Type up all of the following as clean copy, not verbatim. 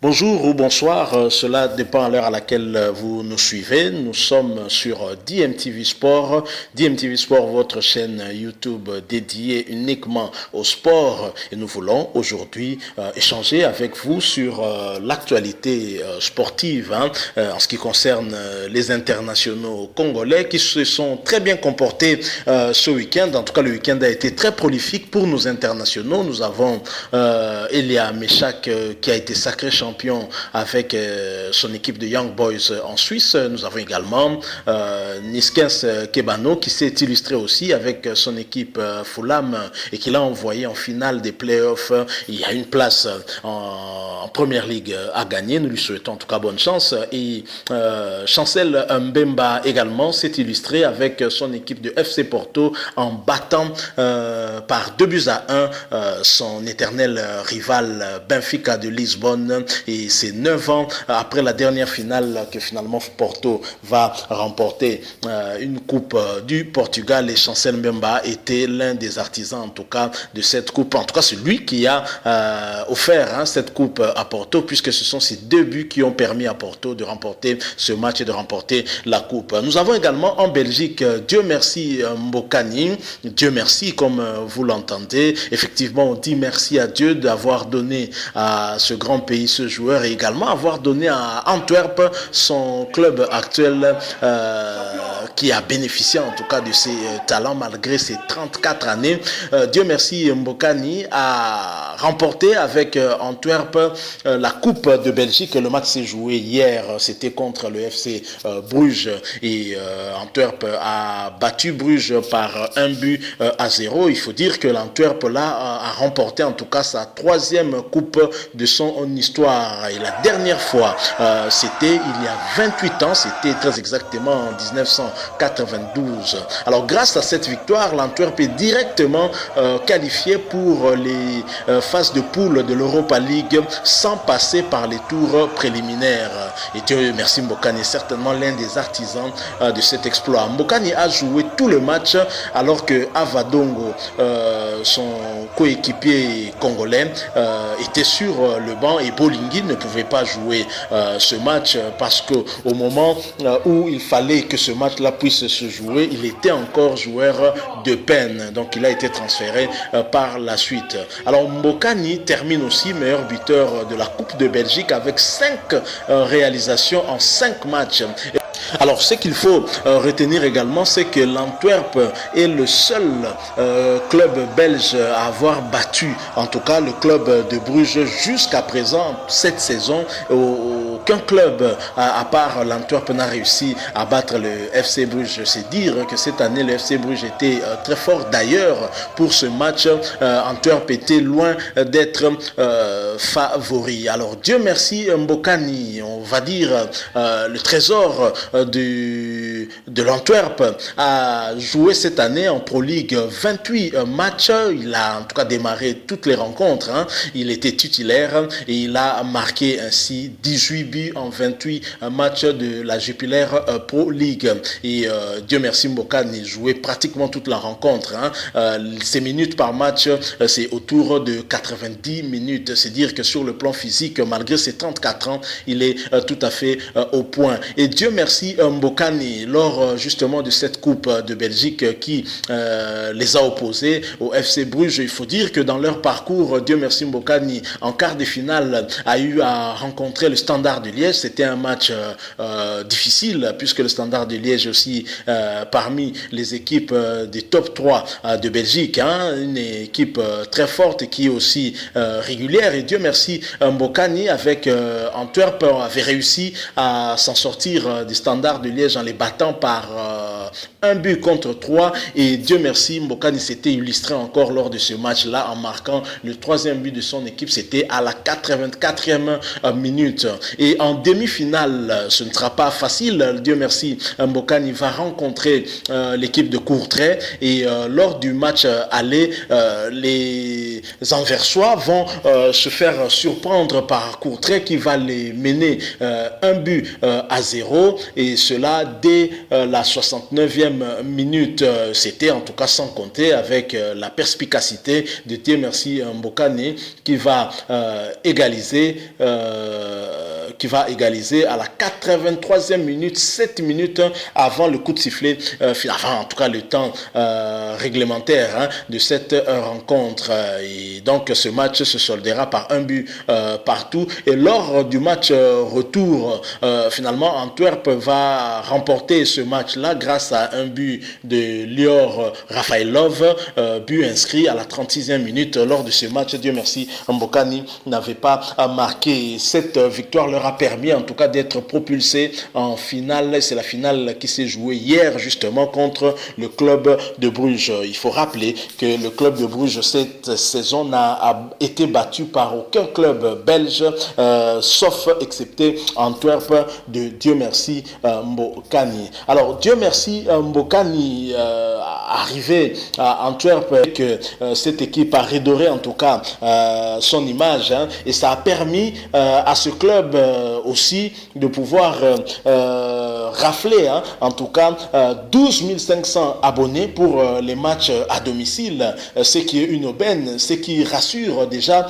Bonjour ou bonsoir, cela dépend à l'heure à laquelle vous nous suivez. Nous sommes sur DMTV Sport. DMTV Sport, votre chaîne YouTube dédiée uniquement au sport. Et nous voulons aujourd'hui échanger avec vous sur l'actualité sportive en ce qui concerne les internationaux congolais qui se sont très bien comportés ce week-end. En tout cas, le week-end a été très prolifique pour nos internationaux. Nous avons Elia Meshak qui a été sacré champion avec son équipe de Young Boys en Suisse. Nous avons également Niskens Kebano qui s'est illustré aussi avec son équipe Fulham et qui l'a envoyé en finale des playoffs. Il y a une place en Première Ligue à gagner. Nous lui souhaitons en tout cas bonne chance. Et Chancel Mbemba également s'est illustré avec son équipe de FC Porto en battant par 2-1 son éternel rival Benfica de Lisbonne. Et c'est 9 ans après la dernière finale que finalement Porto va remporter une coupe du Portugal. Et Chancel Mbemba était l'un des artisans en tout cas de cette coupe. En tout cas, c'est lui qui a offert cette coupe à Porto, puisque ce sont ces deux buts qui ont permis à Porto de remporter ce match et de remporter la coupe. Nous avons également en Belgique, Dieu merci Mbokani. Dieu merci comme vous l'entendez. Effectivement, on dit merci à Dieu d'avoir donné à ce grand pays ce joueur et également avoir donné à Antwerp, son club actuel, qui a bénéficié en tout cas de ses talents malgré ses 34 années. Dieu merci, Mbokani a remporté avec Antwerp la Coupe de Belgique. Le match s'est joué hier, c'était contre le FC Bruges et Antwerp a battu Bruges par 1-0. Il faut dire que l'Antwerp là a remporté en tout cas sa troisième coupe de son histoire. Et la dernière fois, c'était il y a 28 ans, c'était très exactement en 1992. Alors grâce à cette victoire, l'Antwerp est directement qualifié pour les phases de poule de l'Europa League sans passer par les tours préliminaires. Et Dieu merci, Mbokani est certainement l'un des artisans de cet exploit. Mbokani a joué tout le match alors que Avadongo, son coéquipier congolais, était sur le banc et Bolingui ne pouvait pas jouer ce match parce qu'au moment où il fallait que ce match-là puisse se jouer, il était encore joueur de peine. Donc il a été transféré par la suite. Alors Mbokani termine aussi meilleur buteur de la Coupe de Belgique avec 5 réalisations en 5 matchs. Alors, ce qu'il faut retenir également, c'est que l'Antwerp est le seul club belge à avoir battu, en tout cas, le club de Bruges jusqu'à présent, cette saison. Aucun club, à part l'Antwerp, n'a réussi à battre le FC Bruges. C'est dire que cette année, le FC Bruges était très fort. D'ailleurs, pour ce match, Antwerp était loin d'être favori. Alors, Dieu merci, Mbokani, on va dire le trésor de l'Antwerp a joué cette année en Pro League 28 matchs. Il a en tout cas démarré toutes les rencontres. Il était titulaire et il a marqué ainsi 18 buts en 28 matchs de la Jupiler Pro League. Et Dieu merci, Mbokani jouait pratiquement toute la rencontre. Ses minutes par match, c'est autour de 90 minutes. C'est dire que sur le plan physique, malgré ses 34 ans, il est tout à fait au point. Et Dieu merci, Mbokani, lors justement de cette Coupe de Belgique qui les a opposés au FC Bruges. Il faut dire que dans leur parcours, Dieu merci, Mbokani, en quart de finale, a eu à rencontrer le Standard de Liège. C'était un match difficile puisque le Standard de Liège aussi parmi les équipes des top 3 de Belgique, une équipe très forte et qui est aussi régulière. Et Dieu merci, Mbokani avec Antwerp avait réussi à s'en sortir des Standards de Liège en les battant par 1-3. Et Dieu merci, Mbokani s'était illustré encore lors de ce match-là en marquant le 3e but de son équipe. C'était à la 84e minute. Et en demi-finale, ce ne sera pas facile. Dieu merci, Mbokani va rencontrer l'équipe de Courtrai. Et lors du match aller, les Anversois vont se faire surprendre par Courtrai qui va les mener 1-0. Et cela dès la 69 89e minute, c'était en tout cas sans compter avec la perspicacité de Dieu merci Mbokani qui va égaliser à la 83e minute, 7 minutes avant le coup de sifflet, avant en tout cas le temps réglementaire de cette rencontre. Et donc ce match se soldera par un but partout. Et lors du match retour, finalement Antwerp va remporter ce match-là grâce à un but de Lior Rafaelov, but inscrit à la 36e minute. Lors de ce match, Dieu merci, Mbokani n'avait pas marqué. Cette victoire leur a permis en tout cas d'être propulsés en finale. C'est la finale qui s'est jouée hier justement contre le club de Bruges. Il faut rappeler que le club de Bruges cette saison n'a été battu par aucun club belge, sauf excepté Antwerp de Dieu merci Mbokani. Alors Dieu merci Mbokani arrivé à Antwerp avec cette équipe a redoré en tout cas son image et ça a permis à ce club aussi de pouvoir rafler en tout cas 12 500 abonnés pour les matchs à domicile, ce qui est une aubaine, ce qui rassure déjà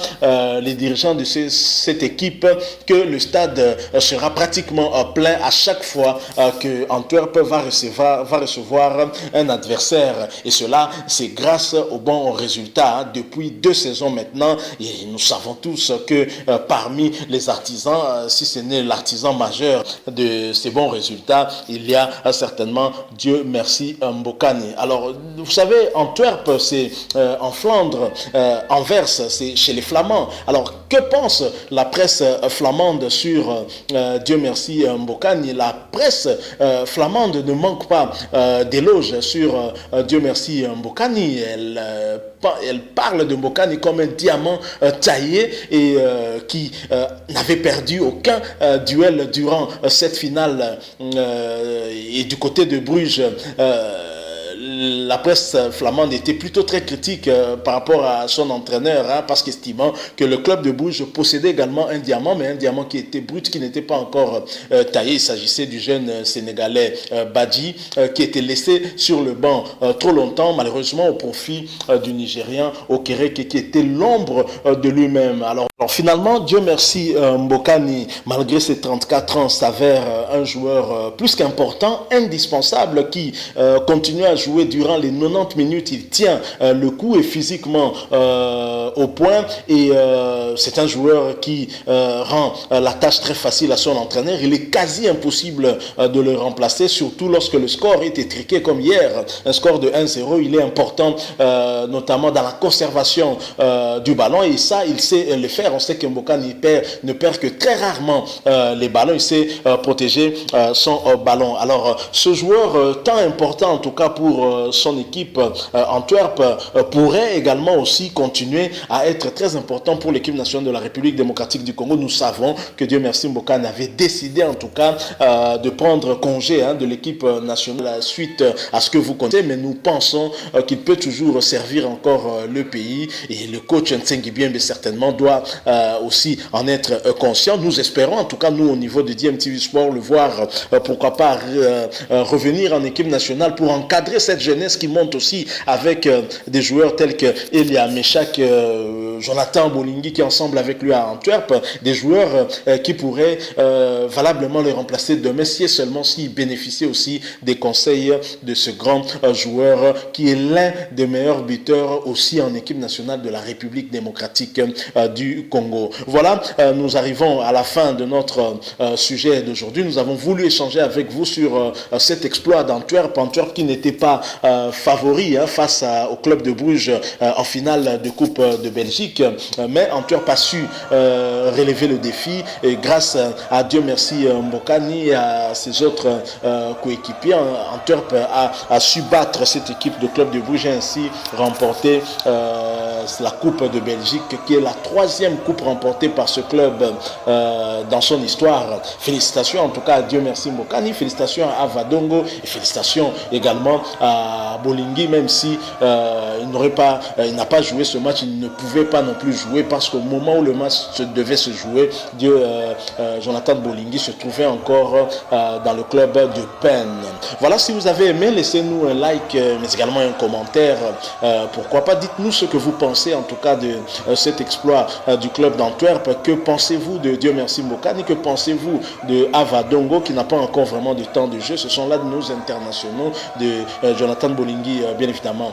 les dirigeants de cette équipe que le stade sera pratiquement plein à chaque fois que Antwerp va recevoir un adversaire. Et cela, c'est grâce aux bons résultats depuis 2 saisons maintenant. Et nous savons tous que parmi les artisans, si ce n'est l'artisan majeur de ces bons résultats, il y a certainement Dieu merci Mbokani. Alors, vous savez, Antwerp, c'est en Flandre, Anvers, c'est chez les Flamands. Alors, que pense la presse flamande sur Dieu merci Mbokani? La presse flamande ne manque pas d'éloges sur Dieu merci Mbokani. Elle parle de Mbokani comme un diamant taillé et qui n'avait perdu aucun duel durant cette finale. Et du côté de Bruges, la presse flamande était plutôt très critique par rapport à son entraîneur, parce qu'estimant que le club de Bruges possédait également un diamant, mais un diamant qui était brut, qui n'était pas encore taillé. Il s'agissait du jeune Sénégalais Badji, qui était laissé sur le banc trop longtemps, malheureusement au profit du Nigérian Okereke, qui était l'ombre de lui-même. Alors finalement, Dieu merci, Mbokani, malgré ses 34 ans, s'avère un joueur plus qu'important, indispensable, qui continue à jouer durant les 90 minutes. Il tient le coup et physiquement au point, et c'est un joueur qui rend la tâche très facile à son entraîneur. Il est quasi impossible de le remplacer, surtout lorsque le score est étriqué comme hier, un score de 1-0. Il est important notamment dans la conservation du ballon, et ça il sait le faire. On sait que Mbokani ne perd que très rarement les ballons. Il sait protéger son ballon. Alors ce joueur tant important en tout cas pour son équipe Antwerp pourrait également aussi continuer à être très important pour l'équipe nationale de la République démocratique du Congo. Nous savons que Dieu merci Mbokani avait décidé en tout cas de prendre congé de l'équipe nationale suite à ce que vous connaissez, mais nous pensons qu'il peut toujours servir encore le pays, et le coach Ntsengi Biembe certainement doit aussi en être conscient. Nous espérons en tout cas, nous au niveau de DMTV Sport, le voir pourquoi pas revenir en équipe nationale pour encadrer cette jeunesse qui monte aussi avec des joueurs tels que Elia Meshak, Jonathan Bolingi qui est ensemble avec lui à Antwerp, des joueurs qui pourraient valablement le remplacer demain, si et seulement s'il bénéficiait aussi des conseils de ce grand joueur qui est l'un des meilleurs buteurs aussi en équipe nationale de la République démocratique du Congo. Voilà, nous arrivons à la fin de notre sujet d'aujourd'hui. Nous avons voulu échanger avec vous sur cet exploit d'Antwerp, Antwerp qui n'était pas favori face au club de Bruges en finale de Coupe de Belgique, mais Antwerp a su relever le défi, et grâce à Dieu merci Mbokani et à ses autres coéquipiers, Antwerp a su battre cette équipe de club de Bruges et ainsi remporter la Coupe de Belgique, qui est la 3e coupe remportée par ce club dans son histoire. Félicitations en tout cas à Dieu merci Mbokani, félicitations à Vadongo et félicitations également à Bolingui, même si il n'a pas joué ce match, il ne pouvait pas non plus jouer parce qu'au moment où le match devait se jouer, Jonathan Bolingui se trouvait encore dans le club de Penn. Voilà, si vous avez aimé, laissez-nous un like, mais également un commentaire. Pourquoi pas, dites-nous ce que vous pensez en tout cas de cet exploit du club d'Antwerp. Que pensez-vous de Dieu merci Mbokani? Que pensez-vous de Avadongo qui n'a pas encore vraiment de temps de jeu? Ce sont là de nos internationaux, de Jonathan Bolingui bien évidemment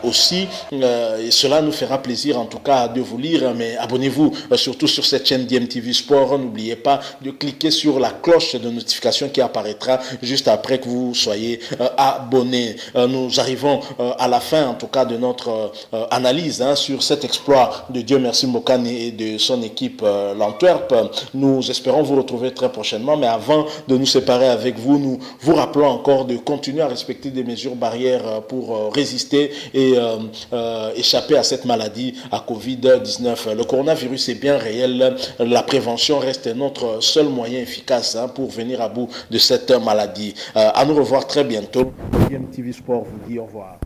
aussi. Et cela nous fera plaisir en tout cas de vous lire, mais abonnez-vous surtout sur cette chaîne DMTV Sport. N'oubliez pas de cliquer sur la cloche de notification qui apparaîtra juste après que vous soyez abonné. Nous arrivons à la fin en tout cas de notre analyse sur cet exploit de Dieu merci Mbokani et de son équipe l'Antwerp. Nous espérons vous retrouver très prochainement, mais avant de nous séparer avec vous, nous vous rappelons encore de continuer à respecter des mesures barrières pour résister et échapper à cette maladie, à Covid-19. Le coronavirus est bien réel, la prévention reste notre seul moyen efficace pour venir à bout de cette maladie. À nous revoir très bientôt. DMTV Sport vous dit au revoir.